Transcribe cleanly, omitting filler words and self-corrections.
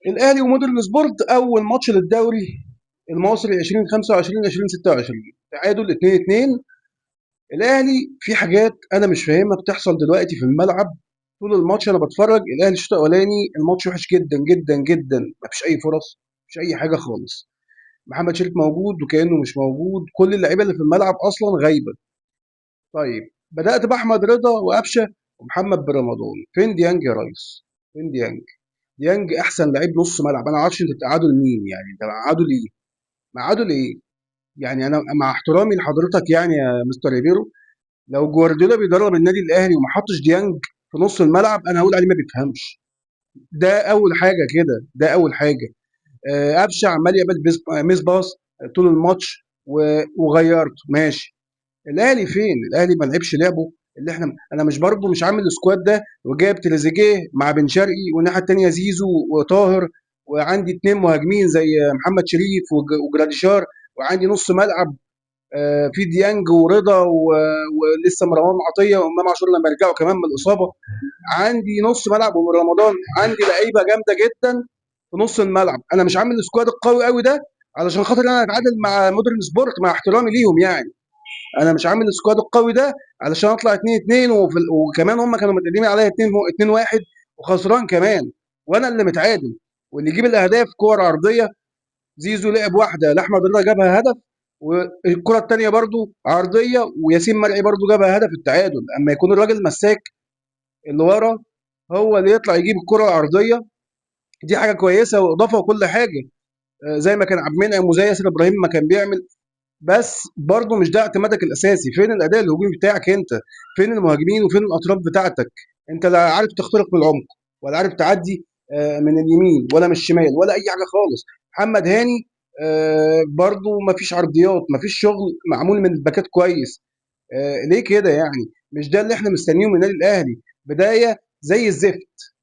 الاهلي ومودرن سبورت اول ماتش للدوري المصري 2025 2026، تعادل 2-2. الاهلي في حاجات انا مش فاهمها بتحصل دلوقتي في الملعب. طول الماتش انا بتفرج، الاهلي الشوط الاولاني الماتش وحش جدا جدا جدا، مفيش اي فرص، مفيش اي حاجه خالص. محمد شريف موجود وكانه مش موجود، كل اللعيبه اللي في الملعب اصلا غايبه. طيب بدات باحمد رضا وقفشه ومحمد برمضان، فين ديانج يا ريس؟ فين ديانج؟ ديانج احسن لعيب نص ملعب، انا ما اعرفش انت بتقعده لمين، يعني انت مقعده ليه؟ مقعده ليه؟ يعني انا مع احترامي لحضرتك يعني يا مستر ريبيرو، لو جوارديولا بيدرب النادي الاهلي وما حطش ديانج في نص الملعب انا هقول عليه ما بيفهمش. ده اول حاجه كده، ده اول حاجه. قفشه عمال يقبل ميس باص طول الماتش وغيرته ماشي. الاهلي فين؟ الاهلي ما لعبش لعبه اللي احنا، انا مش برضه مش عامل السكواد ده وجايب تريزيجيه مع بن شرقي والناحيه الثانيه زيزو وطاهر، وعندي اتنين مهاجمين زي محمد شريف وجراديشار، وعندي نص ملعب في ديانج ورضا ولسه مروان عطيه وامام عاشور لما يرجعوا كمان من الاصابه. عندي نص ملعب ورمضان، عندي لعيبه جامده جدا في نص الملعب. انا مش عامل السكواد القوي قوي ده علشان خاطر انا اتعادل مع مودرن سبورت، مع احترامي ليهم يعني. انا مش عامل السكواد القوي ده علشان اطلع 2-2 وكمان هم كانوا متقدمين عليا 2-1 وخسران كمان، وانا اللي متعادل. واللي يجيب الاهداف كور عرضيه، زيزو لعب واحده لاحمد رضا جابها هدف، والكره الثانيه برضو عرضيه وياسين مرعي برضو جابها هدف التعادل. اما يكون الراجل مساك اللي ورا هو اللي يطلع يجيب الكره العرضيه، دي حاجه كويسه واضافه وكل حاجه. زي ما كان عبد المنعم وزي ياسر ابراهيم ما كان بيعمل، بس برضه مش ده اعتمادك الاساسي. فين الاداء الهجومي بتاعك انت؟ فين المهاجمين وفين الاطراف بتاعتك؟ انت لا عارف تخترق من العمق، ولا عارف تعدي من اليمين ولا من الشمال ولا اي حاجه خالص. محمد هاني برضه ما فيش عرضيات، ما فيش شغل معمول من الباكات كويس. ليه كده يعني؟ مش ده اللي احنا مستنيينه من النادي الاهلي. بدايه زي الزفت.